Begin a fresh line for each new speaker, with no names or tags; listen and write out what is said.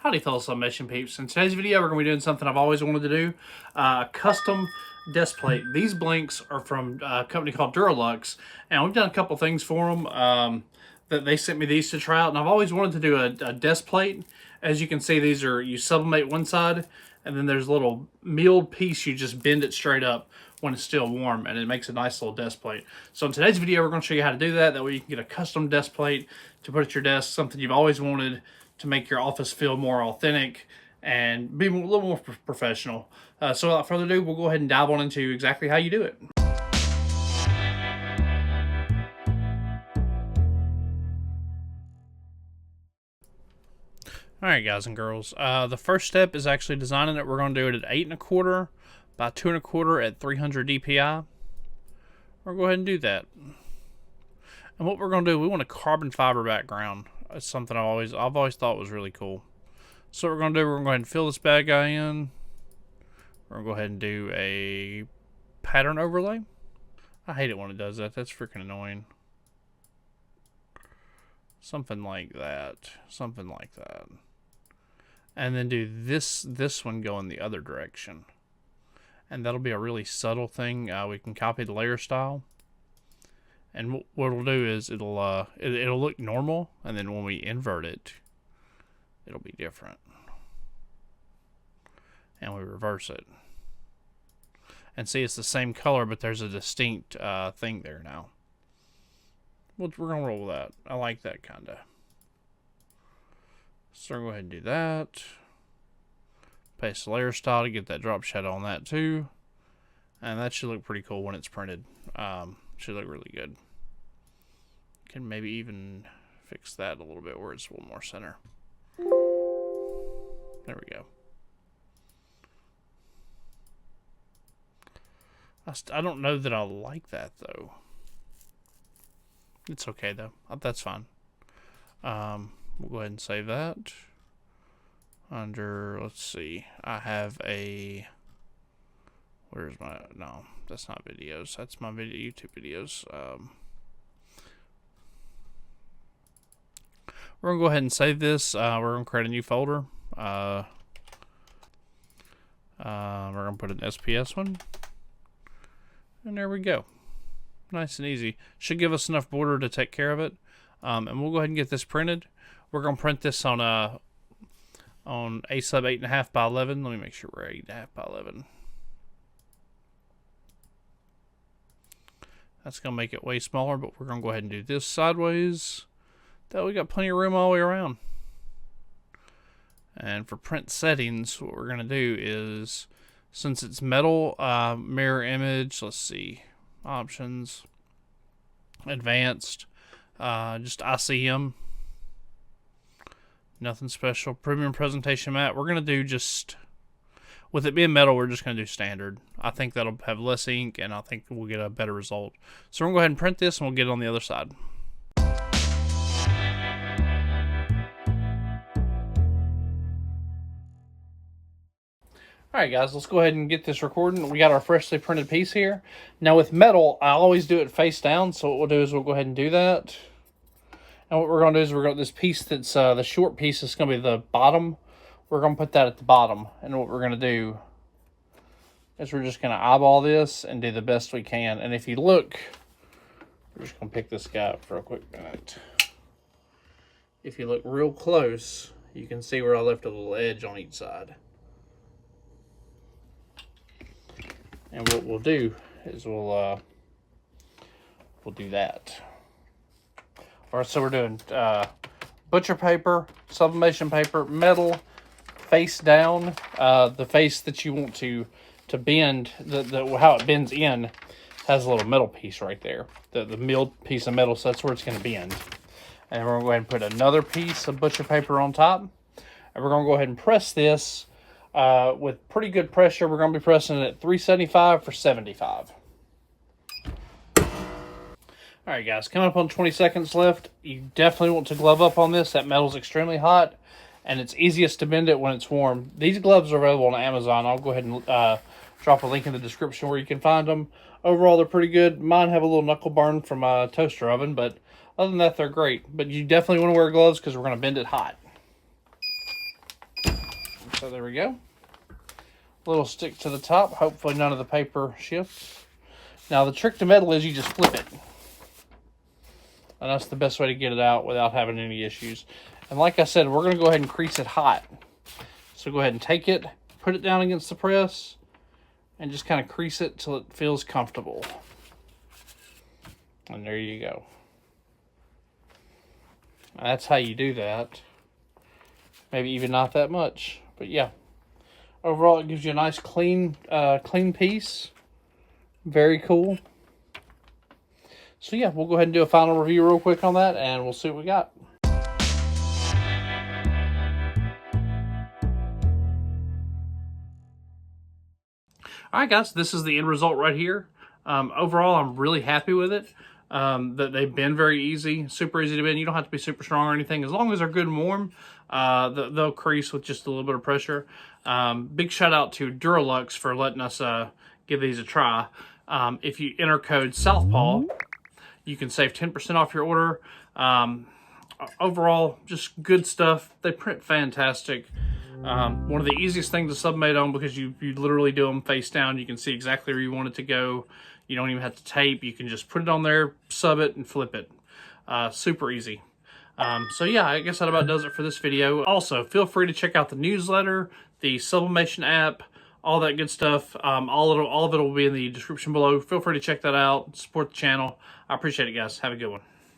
Howdy fellow sublimation peeps. In today's video we're going to be doing something I've always wanted to do, custom desk plate. These blanks are from a company called Duraluxe, and we've done a couple things for them. That they sent me these to try out, and I've always wanted to do a desk plate. As you can see, these are, you sublimate one side, and then there's a little milled piece, you just bend it straight up when it's still warm, and it makes a nice little desk plate. So in today's video we're going to show you how to do that. That way you can get a custom desk plate to put at your desk, something you've always wanted to make your office feel more authentic and be a little more professional. So without further ado, we'll go ahead and dive on into exactly how you do it. Alright guys and girls, the first step is actually designing it. We're going to do it at 8 1/4 by 2 1/4 at 300 DPI. We'll go ahead and do that. And what we're going to do, we want a carbon fiber background. It's something I've always thought was really cool. So what we're going to do, we're going to go ahead and fill this bad guy in. We're going to go ahead and do a pattern overlay. I hate it when it does that. That's freaking annoying. Something like that. Something like that. And then do this one going the other direction. And that'll be a really subtle thing. We can copy the layer style. And what it'll do is it'll look normal, and then when we invert it, it'll be different. And we reverse it. And see, it's the same color, but there's a distinct thing there now. We're going to roll with that. I like that kind of. So we're going to go ahead and do that. Paste the layer style to get that drop shadow on that too. And that should look pretty cool when it's printed. Should look really good. Can maybe even fix that a little bit where it's a little more center. There we go. I don't know that I like that though. It's okay though. That's fine. We'll go ahead and save that. Under, let's see. I have a. Where's my? No, that's not videos. That's my YouTube videos. We're going to go ahead and save this. We're going to create a new folder. We're going to put an SPS one. And there we go. Nice and easy. Should give us enough border to take care of it. And we'll go ahead and get this printed. We're going to print this on a sub 8.5 by 11. Let me make sure we're 8.5 by 11. That's going to make it way smaller, but we're going to go ahead and do this sideways. That we got plenty of room all the way around. And for print settings, what we're going to do is, since it's metal, mirror image, let's see, options, advanced, just ICM, nothing special, premium presentation matte. We're going to do just, with it being metal, we're just going to do standard. I think that'll have less ink, and I think we'll get a better result. So we're going to go ahead and print this, and we'll get it on the other side. Alright guys, let's go ahead and get this recording. We got our freshly printed piece here. Now with metal, I always do it face down, so what we'll do is we'll go ahead and do that. And what we're going to do is we're going to, this piece that's the short piece is going to be the bottom. We're going to put that at the bottom. And what we're going to do is we're just going to eyeball this and do the best we can. And if you look, we're just going to pick this guy up for a quick minute. If you look real close, you can see where I left a little edge on each side. And what we'll do is we'll do that. All right, so we're doing butcher paper, sublimation paper, metal, face down. The face that you want to bend, how it bends in, has a little metal piece right there. The milled piece of metal, so that's where it's going to bend. And we're going to go ahead and put another piece of butcher paper on top. And we're going to go ahead and press this. With pretty good pressure. We're going to be pressing it at 375 for 75. Alright guys, coming up on 20 seconds left. You definitely want to glove up on this. That metal's extremely hot, and it's easiest to bend it when it's warm. These gloves are available on Amazon. I'll go ahead and drop a link in the description where you can find them. Overall, they're pretty good. Mine have a little knuckle burn from a toaster oven, but other than that, they're great. But you definitely want to wear gloves because we're going to bend it hot. So there we go. Little stick to the top. Hopefully none of the paper shifts. Now the trick to metal is you just flip it. And that's the best way to get it out without having any issues. And like I said, we're going to go ahead and crease it hot. So go ahead and take it, put it down against the press, and just kind of crease it till it feels comfortable. And there you go. That's how you do that. Maybe even not that much, but yeah. Overall, it gives you a nice clean piece. Very cool. So yeah, we'll go ahead and do a final review real quick on that, and we'll see what we got. Alright guys, this is the end result right here. Overall, I'm really happy with it. That they've been very easy, super easy to bend. You don't have to be super strong or anything. As long as they're good and warm, they'll crease with just a little bit of pressure. Big shout out to Duraluxe for letting us give these a try. If you enter code Southpaw, you can save 10% off your order. Overall, just good stuff. They print fantastic. One of the easiest things to sublimate on, because you literally do them face down. You can see exactly where you want it to go. You don't even have to tape. You can just put it on there, sub it, and flip it. Super easy. So yeah, I guess that about does it for this video. Also, feel free to check out the newsletter, the Sublimation app, all that good stuff. All of it will be in the description below. Feel free to check that out. Support the channel. I appreciate it, guys. Have a good one.